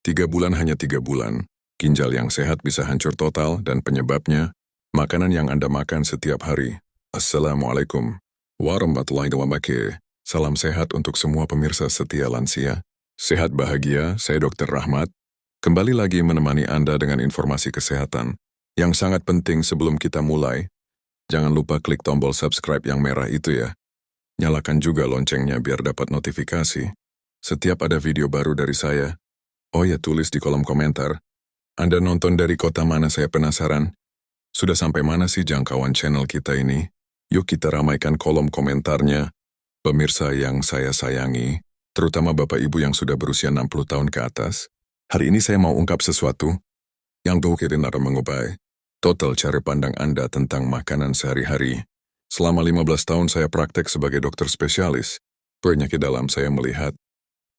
3 bulan hanya 3 bulan. Ginjal yang sehat bisa hancur total dan penyebabnya, makanan yang Anda makan setiap hari. Assalamualaikum warahmatullahi wabarakatuh. Salam sehat untuk semua pemirsa setia lansia. Sehat bahagia, saya Dr. Rahmat. Kembali lagi menemani Anda dengan informasi kesehatan. Yang sangat penting sebelum kita mulai, jangan lupa klik tombol subscribe yang merah itu ya. Nyalakan juga loncengnya biar dapat notifikasi setiap ada video baru dari saya. Oh ya, tulis di kolom komentar. Anda nonton dari kota mana, saya penasaran. Sudah sampai mana sih jangkauan channel kita ini? Yuk kita ramaikan kolom komentarnya. Pemirsa yang saya sayangi, terutama Bapak Ibu yang sudah berusia 60 tahun ke atas. Hari ini saya mau ungkap sesuatu yang mungkin akan mengubah total cara pandang Anda tentang makanan sehari-hari. Selama 15 tahun saya praktek sebagai dokter spesialis. Penyakit dalam saya melihat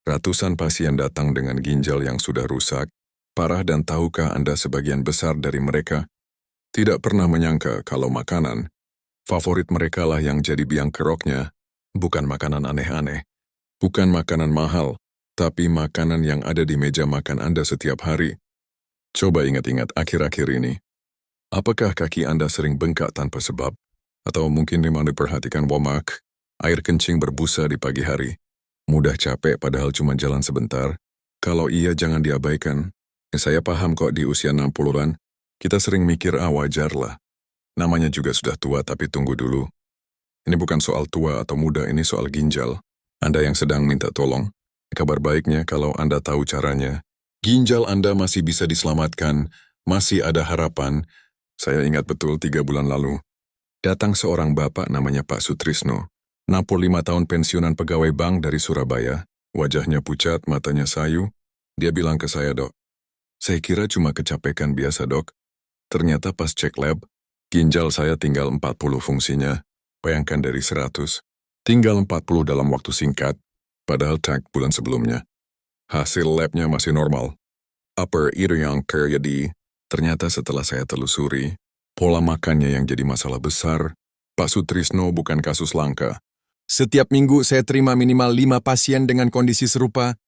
ratusan pasien datang dengan ginjal yang sudah rusak, parah, dan tahukah Anda sebagian besar dari mereka tidak pernah menyangka kalau makanan favorit mereka lah yang jadi biang keroknya. Bukan makanan aneh-aneh, bukan makanan mahal, tapi makanan yang ada di meja makan Anda setiap hari. Coba ingat-ingat akhir-akhir ini. Apakah kaki Anda sering bengkak tanpa sebab? Atau mungkin memang diperhatikan womak, air kencing berbusa di pagi hari? Mudah capek padahal cuma jalan sebentar. Kalau iya jangan diabaikan. Saya paham kok di usia 60-an, kita sering mikir wajar lah. Namanya juga sudah tua, tapi tunggu dulu. Ini bukan soal tua atau muda, ini soal ginjal. Anda yang sedang minta tolong, kabar baiknya kalau Anda tahu caranya. Ginjal Anda masih bisa diselamatkan, masih ada harapan. Saya ingat betul 3 bulan lalu, datang seorang bapak namanya Pak Sutrisno. 65 tahun pensiunan pegawai bank dari Surabaya, wajahnya pucat, matanya sayu. Dia bilang ke saya, "Dok, saya kira cuma kecapekan biasa, Dok. Ternyata pas cek lab, ginjal saya tinggal 40 fungsinya. Bayangkan dari 100, tinggal 40 dalam waktu singkat, padahal tag bulan sebelumnya. Hasil labnya masih normal. Apa itu yang terjadi? Ternyata setelah saya telusuri, pola makannya yang jadi masalah besar. Pak Sutrisno bukan kasus langka. Setiap minggu saya terima minimal 5 pasien dengan kondisi serupa.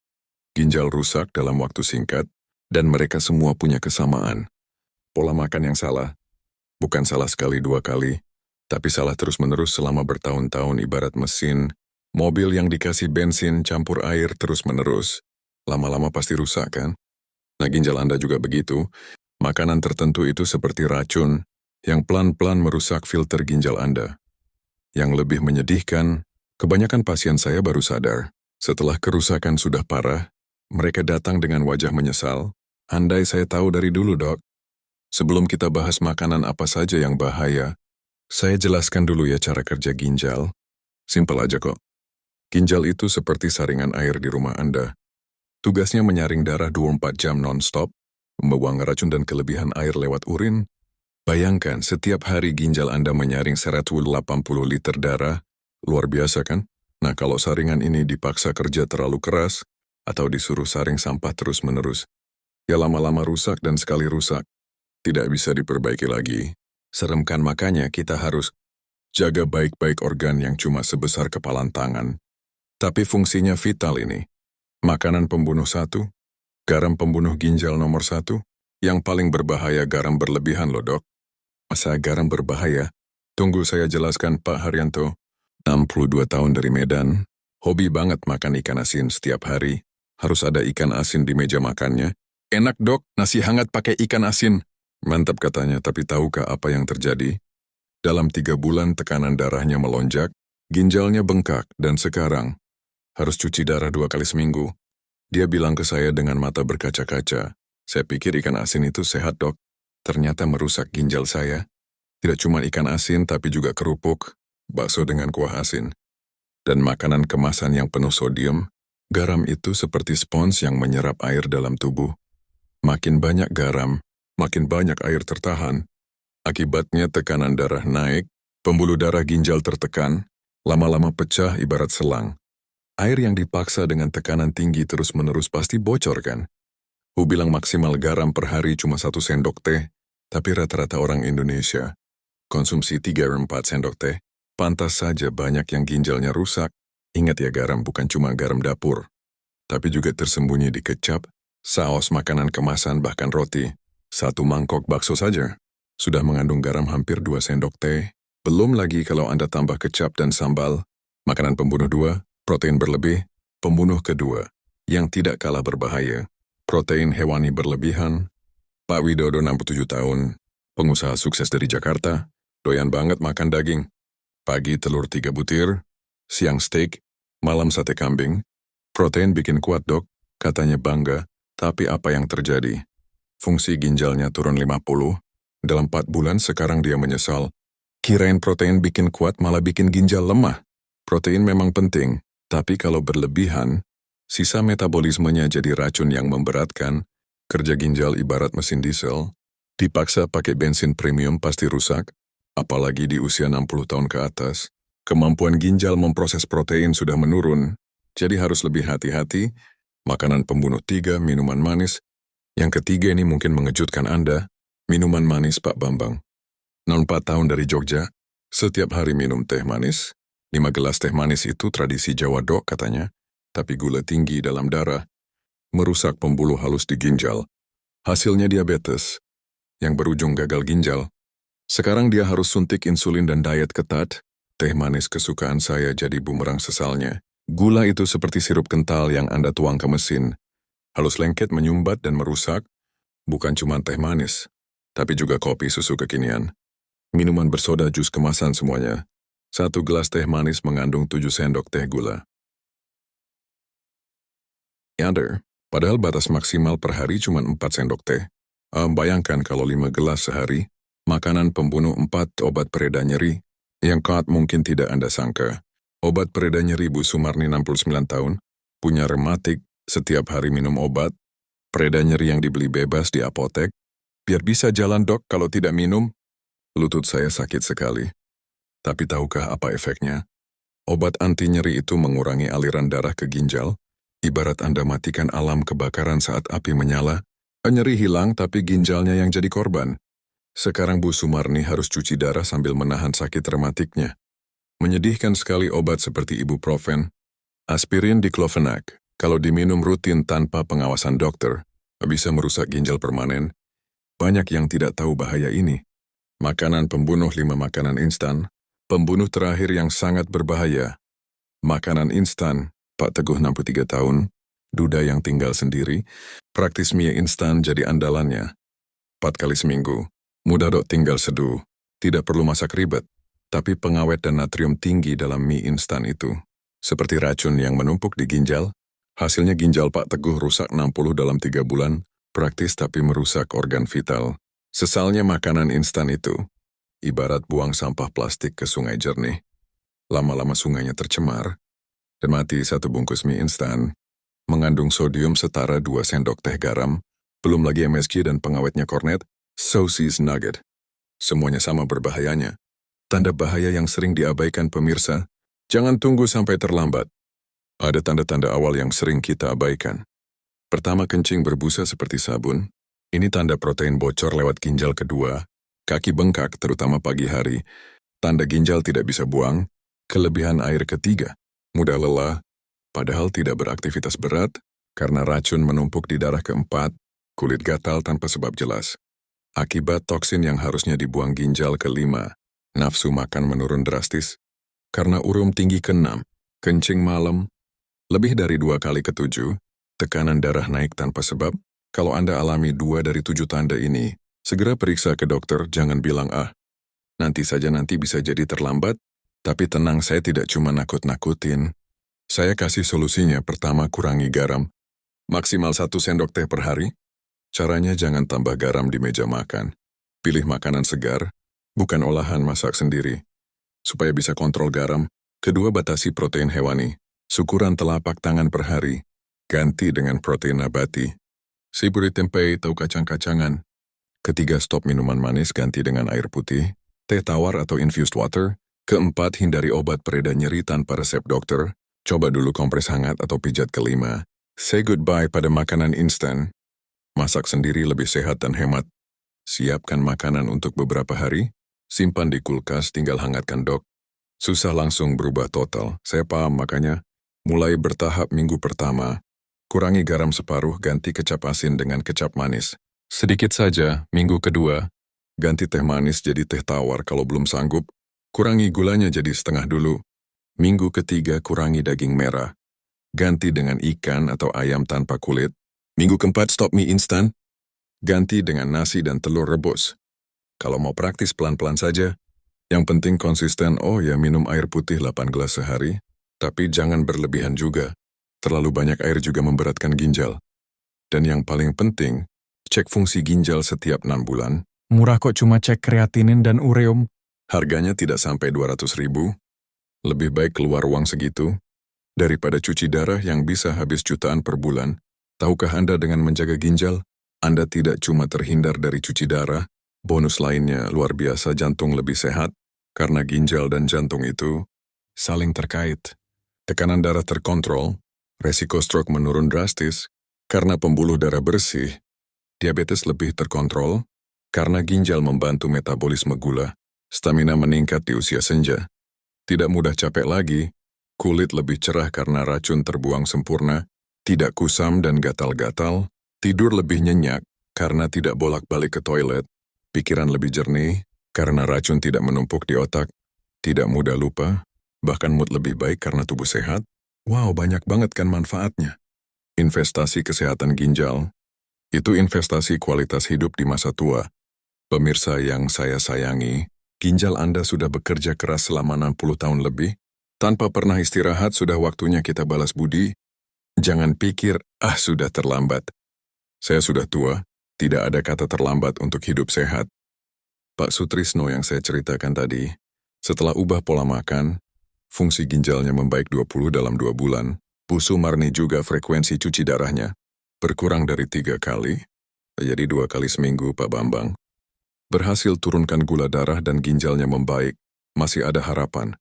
Ginjal rusak dalam waktu singkat, dan mereka semua punya kesamaan. Pola makan yang salah. Bukan salah sekali 2 kali, tapi salah terus-menerus selama bertahun-tahun, ibarat mesin mobil yang dikasih bensin campur air terus-menerus. Lama-lama pasti rusak kan? Nah, ginjal Anda juga begitu. Makanan tertentu itu seperti racun yang pelan-pelan merusak filter ginjal Anda. Yang lebih menyedihkan, kebanyakan pasien saya baru sadar. Setelah kerusakan sudah parah, mereka datang dengan wajah menyesal. Andai saya tahu dari dulu, Dok. Sebelum kita bahas makanan apa saja yang bahaya, saya jelaskan dulu ya cara kerja ginjal. Simpel aja kok. Ginjal itu seperti saringan air di rumah Anda. Tugasnya menyaring darah 24 jam non-stop, membuang racun dan kelebihan air lewat urin. Bayangkan setiap hari ginjal Anda menyaring 180 liter darah. Luar biasa kan? Nah, kalau saringan ini dipaksa kerja terlalu keras, atau disuruh saring sampah terus-menerus, ya lama-lama rusak, dan sekali rusak, tidak bisa diperbaiki lagi. Serem kan? Makanya kita harus jaga baik-baik organ yang cuma sebesar kepalan tangan. Tapi fungsinya vital ini. Makanan pembunuh 1, garam pembunuh ginjal nomor 1, yang paling berbahaya garam berlebihan loh, Dok. Masa garam berbahaya? Tunggu saya jelaskan, Pak Haryanto. 62 tahun dari Medan, hobi banget makan ikan asin setiap hari. Harus ada ikan asin di meja makannya. Enak, Dok, nasi hangat pakai ikan asin. Mantap katanya, tapi tahukah apa yang terjadi? Dalam 3 bulan tekanan darahnya melonjak, ginjalnya bengkak, dan sekarang harus cuci darah 2 kali seminggu. Dia bilang ke saya dengan mata berkaca-kaca, "Saya pikir ikan asin itu sehat, Dok. Ternyata merusak ginjal saya. Tidak cuma ikan asin, tapi juga kerupuk, bakso dengan kuah asin, dan makanan kemasan yang penuh sodium. Garam itu seperti spons yang menyerap air dalam tubuh. Makin banyak garam, makin banyak air tertahan. Akibatnya tekanan darah naik, pembuluh darah ginjal tertekan, lama-lama pecah ibarat selang. Air yang dipaksa dengan tekanan tinggi terus-menerus pasti bocor kan? Bilang maksimal garam per hari cuma 1 sendok teh, tapi rata-rata orang Indonesia konsumsi 3-4 sendok teh. Pantas saja banyak yang ginjalnya rusak. Ingat ya, garam bukan cuma garam dapur, tapi juga tersembunyi di kecap, saus, makanan kemasan, bahkan roti. Satu mangkok bakso saja sudah mengandung garam hampir 2 sendok teh. Belum lagi kalau Anda tambah kecap dan sambal. Makanan pembunuh 2, protein berlebih. Pembunuh kedua, yang tidak kalah berbahaya, protein hewani berlebihan. Pak Widodo 67 tahun, pengusaha sukses dari Jakarta, doyan banget makan daging. Pagi telur 3 butir, siang steak, malam sate kambing. Protein bikin kuat dok, katanya bangga, tapi apa yang terjadi? Fungsi ginjalnya turun 50, dalam 4 bulan sekarang dia menyesal. Kirain protein bikin kuat malah bikin ginjal lemah. Protein memang penting, tapi kalau berlebihan, sisa metabolismenya jadi racun yang memberatkan. Kerja ginjal ibarat mesin diesel, dipaksa pakai bensin premium pasti rusak. Apalagi di usia 60 tahun ke atas, kemampuan ginjal memproses protein sudah menurun, jadi harus lebih hati-hati. Makanan pembunuh 3, minuman manis. Yang ketiga ini mungkin mengejutkan Anda, minuman manis Pak Bambang. 64 tahun dari Jogja, setiap hari minum teh manis. 5 gelas teh manis itu tradisi Jawa dok katanya, tapi gula tinggi dalam darah, merusak pembuluh halus di ginjal. Hasilnya diabetes, yang berujung gagal ginjal. Sekarang dia harus suntik insulin dan diet ketat. Teh manis kesukaan saya jadi bumerang sesalnya. Gula itu seperti sirup kental yang Anda tuang ke mesin. Halus lengket menyumbat dan merusak. Bukan cuma teh manis, tapi juga kopi susu kekinian. Minuman bersoda, jus kemasan semuanya. 1 gelas teh manis mengandung 7 sendok teh gula. Padahal batas maksimal per hari cuma 4 sendok teh. Bayangkan kalau 5 gelas sehari. Makanan pembunuh 4, obat pereda nyeri. Yang kuat mungkin tidak Anda sangka. Obat pereda nyeri Bu Sumarni 69 tahun, punya rematik, setiap hari minum obat. Pereda nyeri yang dibeli bebas di apotek. Biar bisa jalan dok, kalau tidak minum. Lutut saya sakit sekali. Tapi tahukah apa efeknya? Obat anti nyeri itu mengurangi aliran darah ke ginjal. Ibarat Anda matikan alam kebakaran saat api menyala. Nyeri hilang tapi ginjalnya yang jadi korban. Sekarang Bu Sumarni harus cuci darah sambil menahan sakit rematiknya. Menyedihkan sekali obat seperti ibuprofen, aspirin, diclofenac, kalau diminum rutin tanpa pengawasan dokter, bisa merusak ginjal permanen. Banyak yang tidak tahu bahaya ini. Makanan pembunuh 5, makanan instan, pembunuh terakhir yang sangat berbahaya. Makanan instan, Pak Teguh 63 tahun, duda yang tinggal sendiri, praktis mie instan jadi andalannya. 4 kali seminggu. Mudah dok, tinggal seduh. Tidak perlu masak ribet. Tapi pengawet dan natrium tinggi dalam mie instan itu. Seperti racun yang menumpuk di ginjal. Hasilnya ginjal Pak Teguh rusak 60 dalam 3 bulan. Praktis tapi merusak organ vital. Sesalnya makanan instan itu. Ibarat buang sampah plastik ke sungai jernih. Lama-lama sungainya tercemar. Dan mati 1 bungkus mie instan. Mengandung sodium setara 2 sendok teh garam. Belum lagi MSG dan pengawetnya kornet. Sosis nugget. Semuanya sama berbahayanya. Tanda bahaya yang sering diabaikan pemirsa. Jangan tunggu sampai terlambat. Ada tanda-tanda awal yang sering kita abaikan. Pertama, kencing berbusa seperti sabun. Ini tanda protein bocor lewat ginjal. Kedua, kaki bengkak terutama pagi hari. Tanda ginjal tidak bisa buang. Kelebihan air. Ketiga, mudah lelah, padahal tidak beraktivitas berat, karena racun menumpuk di darah. Keempat, kulit gatal tanpa sebab jelas. Akibat toksin yang harusnya dibuang ginjal. Kelima, nafsu makan menurun drastis. Karena urum tinggi. Keenam, kencing malam. Lebih dari 2 kali. Ketujuh, tekanan darah naik tanpa sebab. Kalau Anda alami 2 dari 7 tanda ini, segera periksa ke dokter, jangan bilang nanti saja, nanti bisa jadi terlambat. Tapi tenang, saya tidak cuma nakut-nakutin. Saya kasih solusinya. Pertama, kurangi garam. Maksimal 1 sendok teh per hari. Caranya jangan tambah garam di meja makan. Pilih makanan segar, bukan olahan masak sendiri. Supaya bisa kontrol garam. Kedua, batasi protein hewani. Syukuran telapak tangan per hari. Ganti dengan protein nabati. Siburi tempe atau kacang-kacangan. Ketiga, stop minuman manis, ganti dengan air putih, teh tawar atau infused water. Keempat, hindari obat pereda nyeri tanpa resep dokter. Coba dulu kompres hangat atau pijat. Kelima, say goodbye pada makanan instan. Masak sendiri lebih sehat dan hemat. Siapkan makanan untuk beberapa hari, simpan di kulkas, tinggal hangatkan dok. Susah langsung berubah total, saya paham, makanya mulai bertahap. Minggu pertama, Kurangi garam separuh, ganti kecap asin dengan kecap manis. Sedikit saja. Minggu kedua, ganti teh manis jadi teh tawar kalau belum sanggup. Kurangi gulanya jadi setengah dulu. Minggu ketiga, kurangi daging merah. Ganti dengan ikan atau ayam tanpa kulit. Minggu keempat, stop mie instan. Ganti dengan nasi dan telur rebus. Kalau mau praktis pelan-pelan saja. Yang penting konsisten. Oh ya, minum air putih 8 gelas sehari. Tapi jangan berlebihan juga. Terlalu banyak air juga memberatkan ginjal. Dan yang paling penting, cek fungsi ginjal setiap 6 bulan. Murah kok, cuma cek kreatinin dan ureum. Harganya tidak sampai 200.000. Lebih baik keluar uang segitu daripada cuci darah yang bisa habis jutaan per bulan. Tahukah Anda dengan menjaga ginjal, Anda tidak cuma terhindar dari cuci darah, bonus lainnya luar biasa, jantung lebih sehat, karena ginjal dan jantung itu saling terkait. Tekanan darah terkontrol, resiko stroke menurun drastis, karena pembuluh darah bersih. Diabetes lebih terkontrol, karena ginjal membantu metabolisme gula. Stamina meningkat di usia senja. Tidak mudah capek lagi, kulit lebih cerah karena racun terbuang sempurna, tidak kusam dan gatal-gatal, tidur lebih nyenyak karena tidak bolak-balik ke toilet, pikiran lebih jernih karena racun tidak menumpuk di otak, tidak mudah lupa, bahkan mood lebih baik karena tubuh sehat. Wow, banyak banget kan manfaatnya. Investasi kesehatan ginjal, itu investasi kualitas hidup di masa tua. Pemirsa yang saya sayangi, ginjal Anda sudah bekerja keras selama 60 tahun lebih, tanpa pernah istirahat. Sudah waktunya kita balas budi. Jangan pikir, sudah terlambat. Saya sudah tua, tidak ada kata terlambat untuk hidup sehat. Pak Sutrisno yang saya ceritakan tadi, setelah ubah pola makan, fungsi ginjalnya membaik 20 dalam 2 bulan. Bu Sumarni juga frekuensi cuci darahnya berkurang dari 3 kali, jadi 2 kali seminggu. Pak Bambang berhasil turunkan gula darah dan ginjalnya membaik. Masih ada harapan.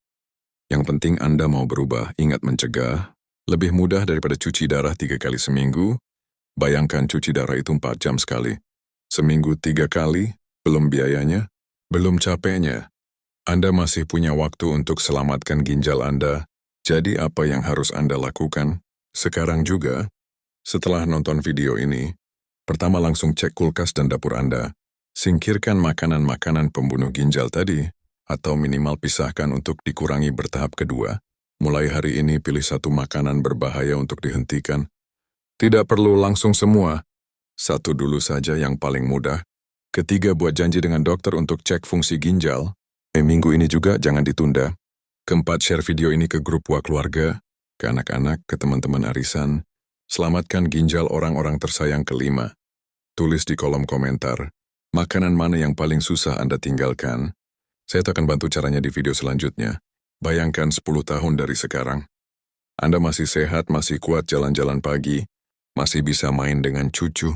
Yang penting Anda mau berubah, ingat mencegah. Lebih mudah daripada cuci darah 3 kali seminggu. Bayangkan cuci darah itu 4 jam sekali. Seminggu 3 kali, belum biayanya, belum capeknya. Anda masih punya waktu untuk selamatkan ginjal Anda. Jadi apa yang harus Anda lakukan? Sekarang juga, setelah nonton video ini, pertama langsung cek kulkas dan dapur Anda. Singkirkan makanan-makanan pembunuh ginjal tadi, atau minimal pisahkan untuk dikurangi bertahap. Kedua, mulai hari ini pilih satu makanan berbahaya untuk dihentikan. Tidak perlu langsung semua, satu dulu saja yang paling mudah. Ketiga, buat janji dengan dokter untuk cek fungsi ginjal. Minggu ini juga jangan ditunda. Keempat, share video ini ke grup keluarga, ke anak-anak, ke teman-teman arisan. Selamatkan ginjal orang-orang tersayang. Kelima, tulis di kolom komentar, makanan mana yang paling susah Anda tinggalkan. Saya akan bantu caranya di video selanjutnya. Bayangkan 10 tahun dari sekarang. Anda masih sehat, masih kuat jalan-jalan pagi, masih bisa main dengan cucu,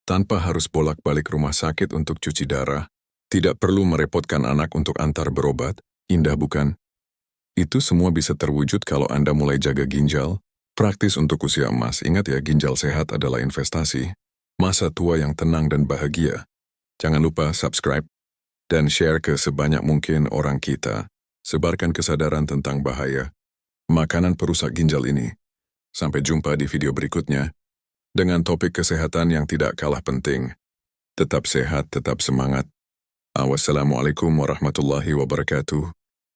tanpa harus bolak-balik rumah sakit untuk cuci darah. Tidak perlu merepotkan anak untuk antar berobat. Indah bukan? Itu semua bisa terwujud kalau Anda mulai jaga ginjal. Praktis untuk usia emas. Ingat ya, ginjal sehat adalah investasi. Masa tua yang tenang dan bahagia. Jangan lupa subscribe dan share ke sebanyak mungkin orang kita. Sebarkan kesadaran tentang bahaya makanan perusak ginjal ini. Sampai jumpa di video berikutnya dengan topik kesehatan yang tidak kalah penting. Tetap sehat, tetap semangat. Wassalamualaikum warahmatullahi wabarakatuh.